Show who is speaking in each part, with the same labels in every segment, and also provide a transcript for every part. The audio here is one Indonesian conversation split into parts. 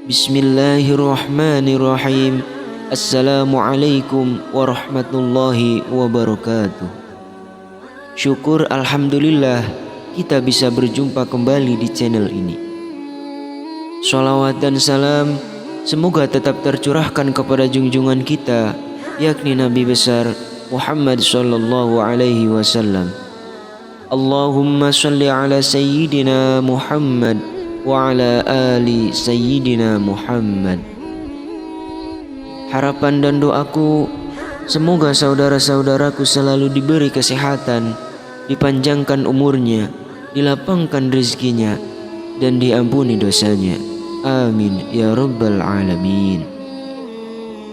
Speaker 1: Bismillahirrahmanirrahim. Assalamualaikum warahmatullahi wabarakatuh. Syukur alhamdulillah kita bisa berjumpa kembali di channel ini. Shalawat dan salam semoga tetap tercurahkan kepada junjungan kita, yakni Nabi besar Muhammad sallallahu alaihi wasallam. Allahumma shalli ala sayyidina Muhammad wa ala ali sayyidina Muhammad. Harapan dan doaku, semoga saudara-saudaraku selalu diberi kesehatan, dipanjangkan umurnya, dilapangkan rezekinya, dan diampuni dosanya. Amin ya rabbal alamin.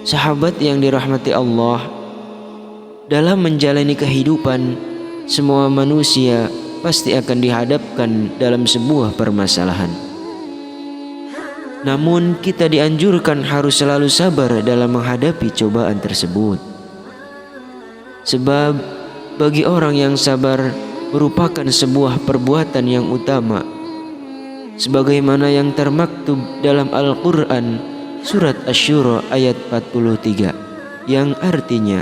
Speaker 1: Sahabat yang dirahmati Allah, dalam menjalani kehidupan, semua manusia pasti akan dihadapkan dalam sebuah permasalahan. Namun kita dianjurkan harus selalu sabar dalam menghadapi cobaan tersebut. Sebab bagi orang yang sabar merupakan sebuah perbuatan yang utama, sebagaimana yang termaktub dalam Al-Quran surat Asy-Syura ayat 43, yang artinya,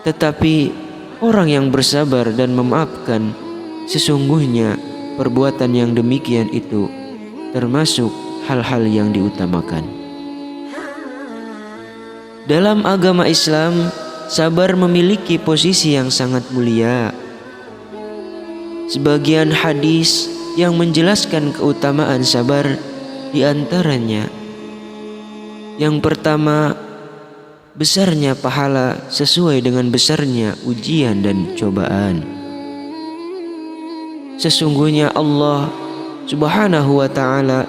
Speaker 1: tetapi orang yang bersabar dan memaafkan, sesungguhnya perbuatan yang demikian itu termasuk hal-hal yang diutamakan. Dalam agama Islam, sabar memiliki posisi yang sangat mulia. Sebagian hadis yang menjelaskan keutamaan sabar diantaranya, yang pertama, besarnya pahala sesuai dengan besarnya ujian dan cobaan. Sesungguhnya Allah Subhanahu wa ta'ala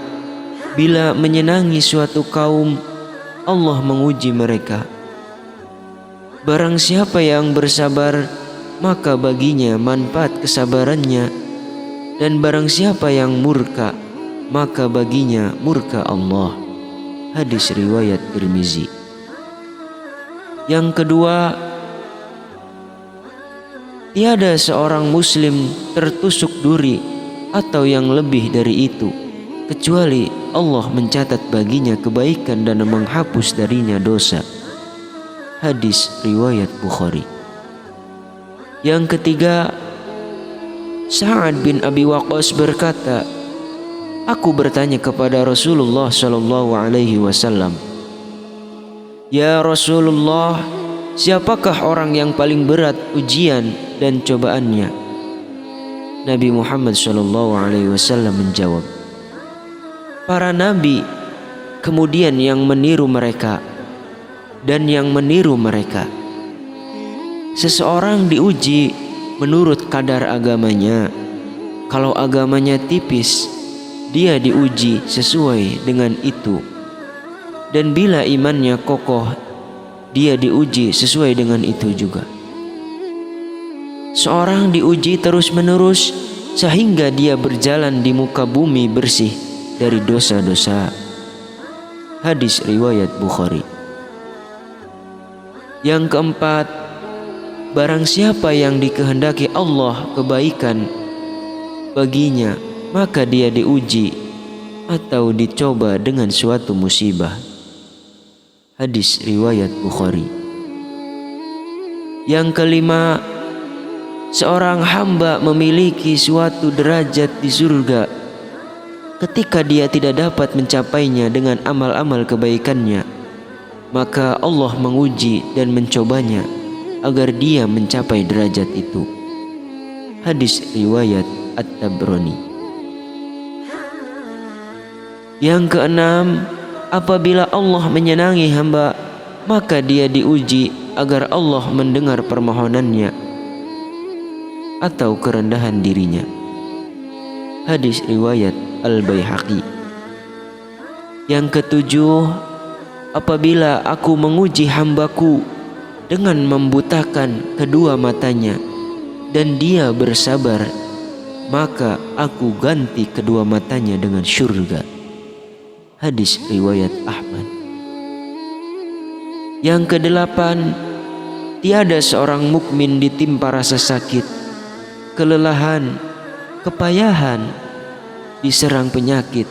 Speaker 1: bila menyenangi suatu kaum, Allah menguji mereka. Barang siapa yang bersabar, maka baginya manfaat kesabarannya, dan barang siapa yang murka, maka baginya murka Allah. Hadis riwayat Tirmizi. Yang kedua, tiada seorang muslim tertusuk duri atau yang lebih dari itu, kecuali Allah mencatat baginya kebaikan dan menghapus darinya dosa. Hadis riwayat Bukhari. Yang ketiga, Sa'ad bin Abi Waqqas berkata, aku bertanya kepada Rasulullah sallallahu alaihi wasallam, ya Rasulullah, siapakah orang yang paling berat ujian dan cobaannya? Nabi Muhammad sallallahu alaihi wasallam menjawab, para nabi, kemudian yang meniru mereka, dan yang meniru mereka. Seseorang diuji menurut kadar agamanya. Kalau agamanya tipis, dia diuji sesuai dengan itu. Dan bila imannya kokoh, dia diuji sesuai dengan itu juga. Seorang diuji terus-menerus sehingga dia berjalan di muka bumi bersih dari dosa-dosa. Hadis riwayat Bukhari. Yang keempat, barang siapa yang dikehendaki Allah kebaikan baginya, maka dia diuji atau dicoba dengan suatu musibah. Hadis riwayat Bukhari. Yang kelima, seorang hamba memiliki suatu derajat di surga ketika dia tidak dapat mencapainya dengan amal-amal kebaikannya, maka Allah menguji dan mencobanya agar dia mencapai derajat itu. Hadis riwayat At-Tabrani. Yang keenam, apabila Allah menyenangi hamba, maka dia diuji agar Allah mendengar permohonannya atau kerendahan dirinya. Hadis riwayat Al-Baihaqi. Yang ketujuh, apabila aku menguji hambaku dengan membutakan kedua matanya dan dia bersabar, maka aku ganti kedua matanya dengan syurga. Hadis riwayat Ahmad. Yang kedelapan, tiada seorang mukmin ditimpa rasa sakit, kelelahan, kepayahan, diserang penyakit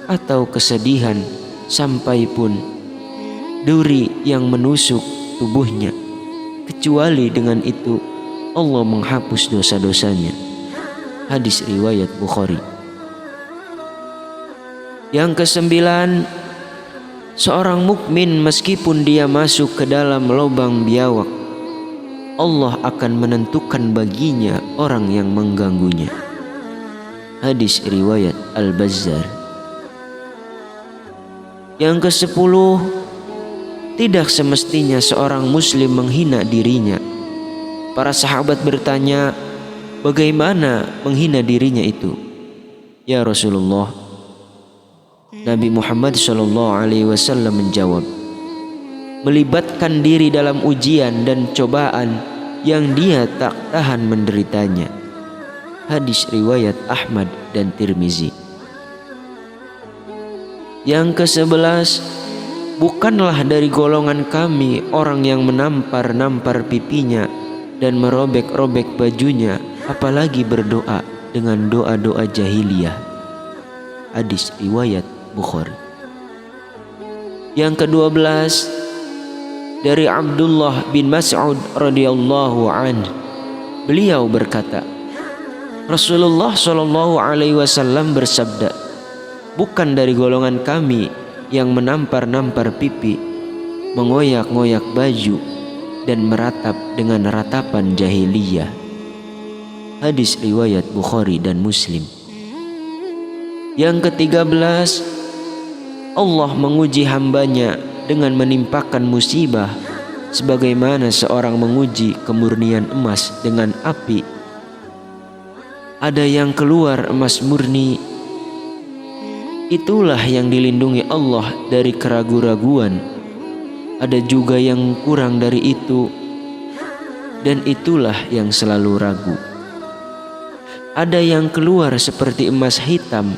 Speaker 1: atau kesedihan sampai pun duri yang menusuk tubuhnya, kecuali dengan itu Allah menghapus dosa-dosanya. Hadis riwayat Bukhari. Yang kesembilan, seorang mukmin meskipun dia masuk ke dalam lubang biawak, Allah akan menentukan baginya orang yang mengganggunya. Hadis riwayat Al-Bazzar. Yang kesepuluh, tidak semestinya seorang muslim menghina dirinya. Para sahabat bertanya, bagaimana menghina dirinya itu? Ya Rasulullah, Nabi Muhammad SAW menjawab, melibatkan diri dalam ujian dan cobaan yang dia tak tahan menderitanya. Hadis riwayat Ahmad dan Tirmizi. Yang ke-11, bukanlah dari golongan kami orang yang menampar-nampar pipinya dan merobek-robek bajunya, apalagi berdoa dengan doa-doa jahiliyah. Hadis riwayat Bukhari. Yang ke-12, dari Abdullah bin Mas'ud radhiyallahu anhu, beliau berkata, Rasulullah SAW bersabda, bukan dari golongan kami yang menampar-nampar pipi, mengoyak-ngoyak baju, dan meratap dengan ratapan jahiliyah. Hadis riwayat Bukhari dan Muslim. Yang ke-13, Allah menguji hambanya dengan menimpakan musibah sebagaimana seorang menguji kemurnian emas dengan api. Ada yang keluar emas murni, itulah yang dilindungi Allah dari keraguan-raguan. Ada juga yang kurang dari itu, dan itulah yang selalu ragu. Ada yang keluar seperti emas hitam,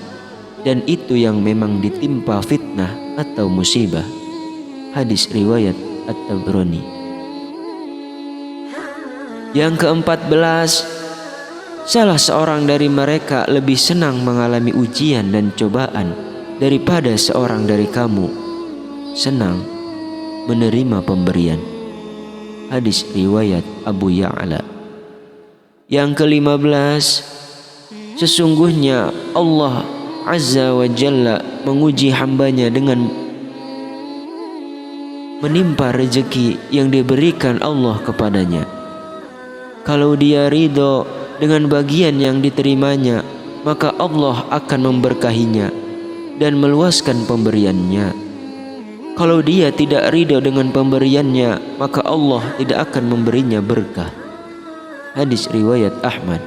Speaker 1: dan itu yang memang ditimpa fitnah atau musibah. Hadis riwayat At-Tabrani. Yang ke-14, salah seorang dari mereka lebih senang mengalami ujian dan cobaan daripada seorang dari kamu senang menerima pemberian. Hadis riwayat Abu Ya'la. Yang ke-15, sesungguhnya Allah Azza wa Jalla menguji hambanya dengan menimpa rezeki yang diberikan Allah kepadanya. Kalau dia ridho dengan bagian yang diterimanya, maka Allah akan memberkahinya dan meluaskan pemberiannya. Kalau dia tidak ridho dengan pemberiannya, maka Allah tidak akan memberinya berkah. Hadis riwayat Ahmad.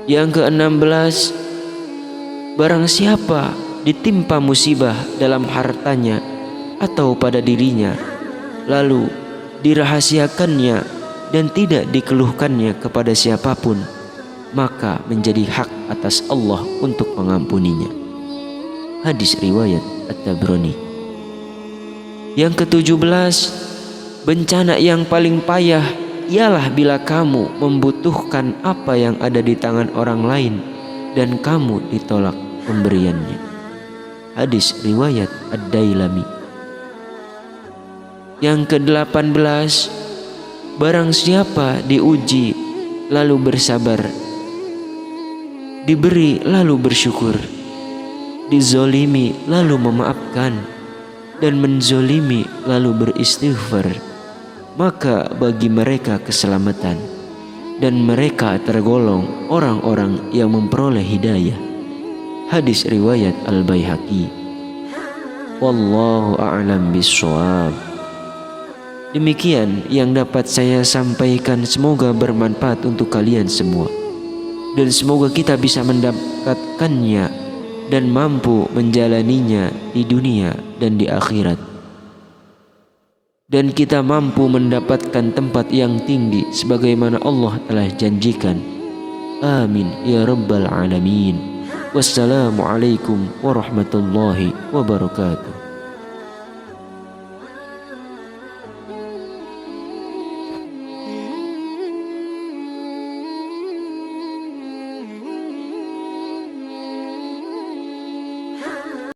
Speaker 1: Yang ke-16, barang siapa ditimpa musibah dalam hartanya atau pada dirinya, lalu dirahasiakannya dan tidak dikeluhkannya kepada siapapun, maka menjadi hak atas Allah untuk mengampuninya. Hadis riwayat At-Tabrani. Yang ke-17, bencana yang paling payah ialah bila kamu membutuhkan apa yang ada di tangan orang lain dan kamu ditolak pemberiannya. Hadis riwayat Ad-Dailami. Yang ke-18, barang siapa diuji lalu bersabar, diberi lalu bersyukur, dizolimi lalu memaafkan, dan menzolimi lalu beristighfar, maka bagi mereka keselamatan dan mereka tergolong orang-orang yang memperoleh hidayah. Hadis riwayat Al-Baihaqi. Wallahu a'lam bishawab. Demikian yang dapat saya sampaikan, semoga bermanfaat untuk kalian semua, dan semoga kita bisa mendapatkannya dan mampu menjalaninya di dunia dan di akhirat, dan kita mampu mendapatkan tempat yang tinggi sebagaimana Allah telah janjikan. Amin ya rabbal alamin. Wassalamualaikum warahmatullahi wabarakatuh.